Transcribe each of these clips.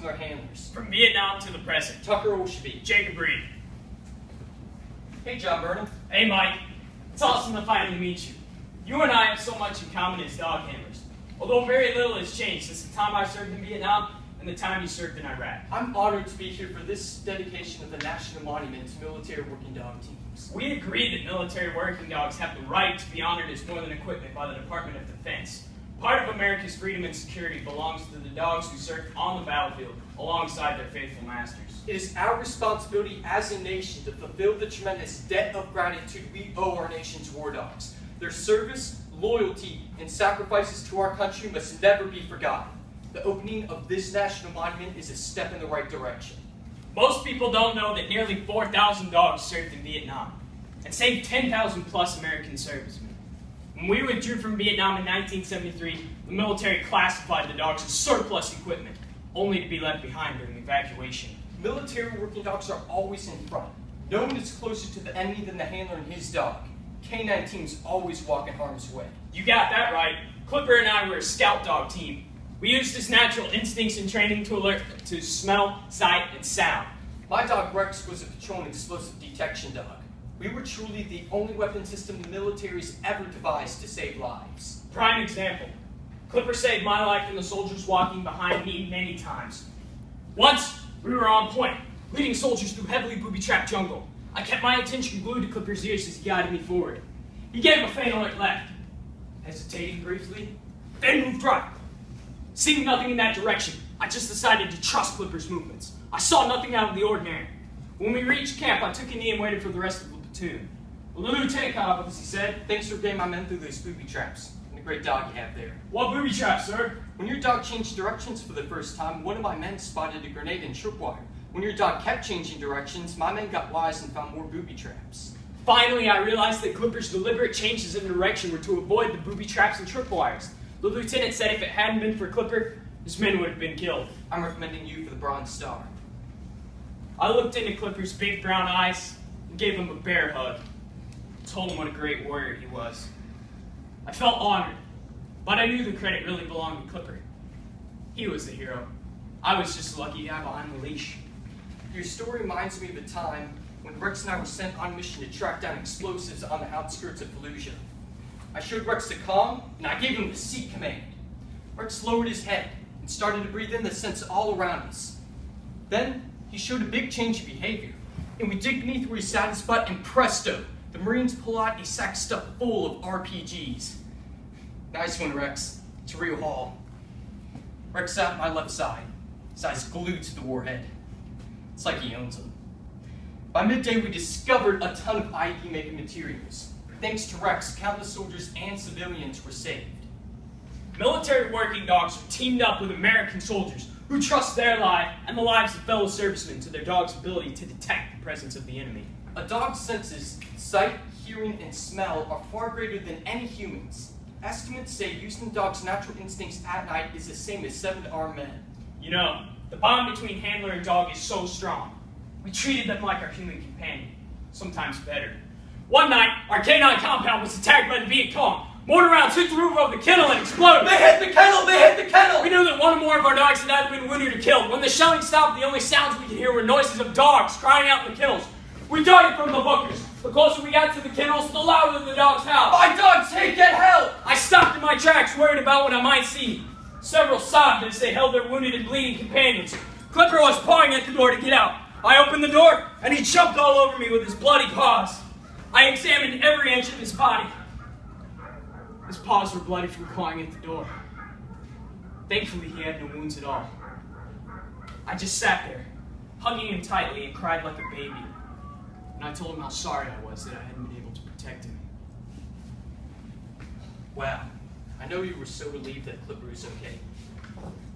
and their handlers. From Vietnam to the present. Tucker Olshavy. Jacob Reed. Hey, John Burnham. Hey, Mike. It's awesome to finally meet you. You and I have so much in common as dog handlers, although very little has changed since the time I served in Vietnam and the time you served in Iraq. I'm honored to be here for this dedication of the National Monument to military working dog teams. We agree that military working dogs have the right to be honored as more than equipment by the Department of Defense. Part of America's freedom and security belongs to the dogs who served on the battlefield alongside their faithful masters. It is our responsibility as a nation to fulfill the tremendous debt of gratitude we owe our nation's war dogs. Their service, loyalty, and sacrifices to our country must never be forgotten. The opening of this national monument is a step in the right direction. Most people don't know that nearly 4,000 dogs served in Vietnam and saved 10,000 plus American servicemen. When we withdrew from Vietnam in 1973, the military classified the dogs as surplus equipment, only to be left behind during evacuation. Military working dogs are always in front. No one is closer to the enemy than the handler and his dog. K9 teams always walk in harm's way. You got that right. Clipper and I were a scout dog team. We used his natural instincts in training to alert to smell, sight, and sound. My dog Rex was a patrol and explosive detection dog. We were truly the only weapon system the military's ever devised to save lives. Prime example. Clipper saved my life and the soldiers walking behind me many times. Once, we were on point, leading soldiers through heavily booby-trapped jungle. I kept my attention glued to Clipper's ears as he guided me forward. He gave a faint alert left, hesitating briefly, then moved right. Seeing nothing in that direction, I just decided to trust Clipper's movements. I saw nothing out of the ordinary. When we reached camp, I took a knee and waited for the rest of the platoon. Well, the lieutenant caught up with us, he said. Thanks for getting my men through those booby traps. And a great dog you have there. What booby traps, sir? When your dog changed directions for the first time, one of my men spotted a grenade and tripwire. When your dog kept changing directions, my men got wise and found more booby traps. Finally, I realized that Clipper's deliberate changes in direction were to avoid the booby traps and tripwires. The lieutenant said if it hadn't been for Clipper, his men would have been killed. I'm recommending you for the Bronze Star. I looked into Clipper's big brown eyes and gave him a bear hug. Told him what a great warrior he was. I felt honored, but I knew the credit really belonged to Clipper. He was the hero. I was just lucky to have behind the leash. Your story reminds me of a time when Rex and I were sent on a mission to track down explosives on the outskirts of Fallujah. I showed Rex the comm, and I gave him the seat command. Rex lowered his head and started to breathe in the sense all around us. Then, he showed a big change in behavior, and we dig beneath where he sat his butt, and presto, the Marines pull out a sack stuffed full of RPGs. Nice one, Rex. It's a real haul. Rex sat on my left side, his eyes glued to the warhead. It's like he owns them. By midday, we discovered a ton of IED-making materials. Thanks to Rex, countless soldiers and civilians were saved. Military working dogs are teamed up with American soldiers who trust their life and the lives of fellow servicemen to their dog's ability to detect the presence of the enemy. A dog's senses, sight, hearing, and smell are far greater than any human's. Estimates say using the dog's natural instincts at night is the same as 7 armed men. You know, the bond between handler and dog is so strong. We treated them like our human companion, sometimes better. One night, our K9 compound was attacked by the Viet Cong. Mortar rounds hit the roof of the kennel and exploded. They hit the kennel! They hit the kennel! We knew that one or more of our dogs had either been wounded or killed. When the shelling stopped, the only sounds we could hear were noises of dogs crying out in the kennels. We dug it from the bunkers. The closer we got to the kennels, the louder the dogs howled. My dogs hate get help! I stopped in my tracks, worried about what I might see. Several sobbed as they held their wounded and bleeding companions. Clipper was pawing at the door to get out. I opened the door, and he jumped all over me with his bloody paws. I examined every inch of his body. His paws were bloody from clawing at the door. Thankfully, he had no wounds at all. I just sat there, hugging him tightly, and cried like a baby. And I told him how sorry I was that I hadn't been able to protect him. Wow. I know you were so relieved that Clipper was okay.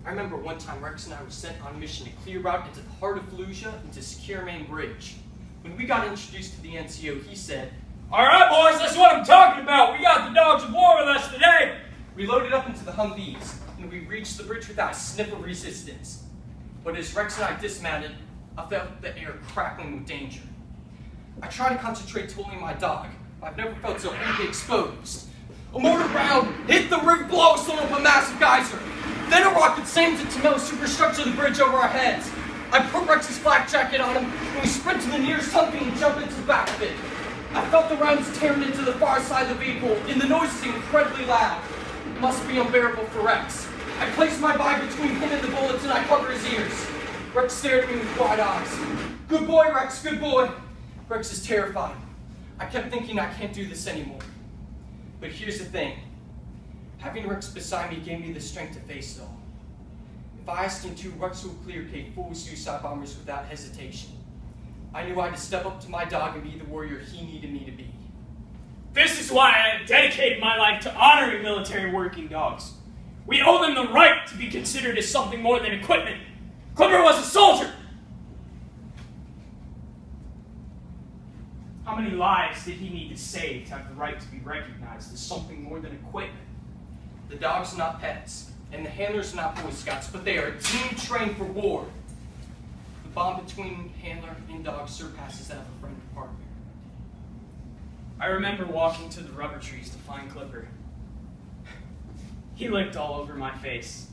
I remember one time Rex and I were sent on a mission to clear route into the heart of Fallujah and to secure Main Bridge. When we got introduced to the NCO, he said, "All right, boys, that's what I'm talking about. We got the dogs of war with us today." We loaded up into the Humvees, and we reached the bridge without a sniff of resistance. But as Rex and I dismounted, I felt the air crackling with danger. I tried to concentrate totally on my dog, but I've never felt so horribly exposed. A mortar round hit the roof below us, throwing up a massive geyser. Then a rocket slammed into metal superstructure of the bridge over our heads. I put Rex's flak jacket on him, and we sprint to the nearest Humvee and jump into the back of it. I felt the rounds tearing into the far side of the vehicle, and the noise is incredibly loud. It must be unbearable for Rex. I placed my body between him and the bullets, and I covered his ears. Rex stared at me with wide eyes. Good boy, Rex, good boy. Rex is terrified. I kept thinking I can't do this anymore. But here's the thing. Having Rex beside me gave me the strength to face it all. If I asked him to, Rex would clear Cape full of suicide bombers without hesitation. I knew I had to step up to my dog and be the warrior he needed me to be. This is why I have dedicated my life to honoring military working dogs. We owe them the right to be considered as something more than equipment. Clipper was a soldier. How many lives did he need to save to have the right to be recognized as something more than equipment? The dogs are not pets, and the handlers are not Boy Scouts, but they are a team trained for war. The bond between handler and dog surpasses that of a friend or partner. I remember walking to the rubber trees to find Clipper. He licked all over my face,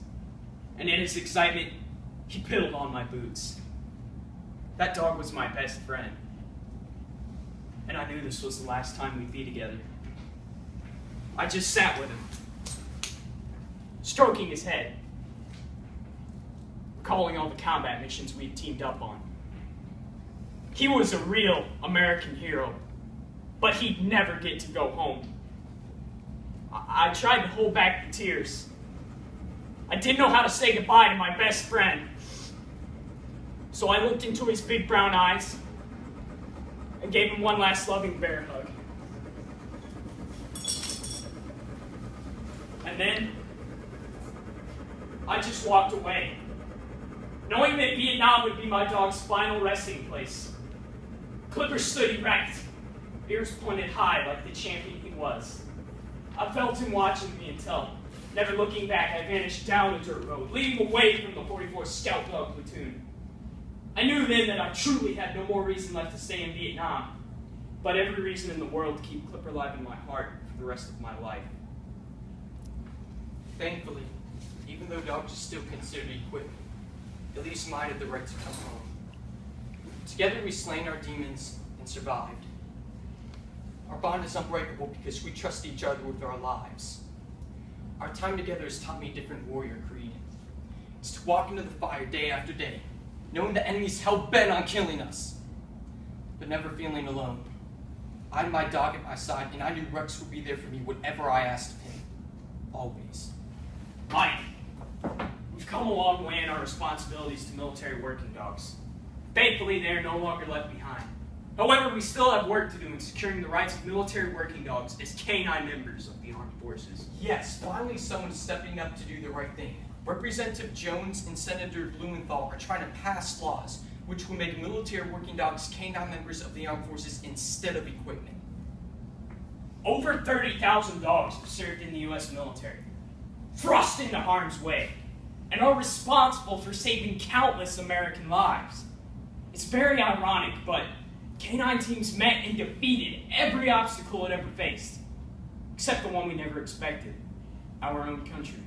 and in his excitement, he piddled on my boots. That dog was my best friend, and I knew this was the last time we'd be together. I just sat with him, stroking his head, recalling all the combat missions we had teamed up on. He was a real American hero, but he'd never get to go home. I tried to hold back the tears. I didn't know how to say goodbye to my best friend. So I looked into his big brown eyes and gave him one last loving bear hug. And then I just walked away, knowing that Vietnam would be my dog's final resting place. Clipper stood erect, ears pointed high like the champion he was. I felt him watching me until, never looking back, I vanished down a dirt road, leading away from the 44th Scout Dog Platoon. I knew then that I truly had no more reason left to stay in Vietnam, but every reason in the world to keep Clipper alive in my heart for the rest of my life. Thankfully, even though dogs are still considered equipment, at least mine had the right to come home. Together we slain our demons and survived. Our bond is unbreakable because we trust each other with our lives. Our time together has taught me a different warrior creed. It's to walk into the fire day after day, knowing the enemy's hell-bent on killing us, but never feeling alone. I had my dog at my side, and I knew Rex would be there for me whatever I asked of him. Always. Mike, we've come a long way in our responsibilities to military working dogs. Thankfully, they are no longer left behind. However, we still have work to do in securing the rights of military working dogs as canine members of the armed forces. Yes, finally someone is stepping up to do the right thing. Representative Jones and Senator Blumenthal are trying to pass laws which will make military working dogs canine members of the armed forces instead of equipment. Over 30,000 dogs have served in the U.S. military, thrust into harm's way, and are responsible for saving countless American lives. It's very ironic, but canine teams met and defeated every obstacle it ever faced, except the one we never expected, our own country.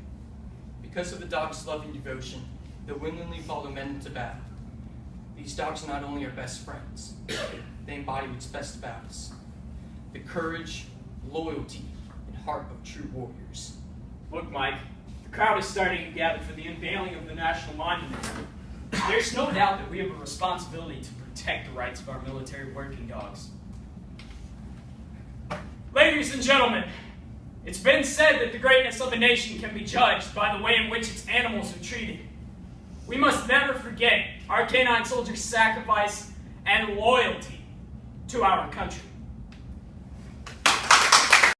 Because of the dog's love and devotion, they willingly follow men into battle. These dogs not only are best friends, they embody what's best about us: the courage, loyalty, and heart of true warriors. Look, Mike, the crowd is starting to gather for the unveiling of the National Monument. There's no doubt that we have a responsibility to protect the rights of our military working dogs. Ladies and gentlemen, it's been said that the greatness of a nation can be judged by the way in which its animals are treated. We must never forget our canine soldiers' sacrifice and loyalty to our country.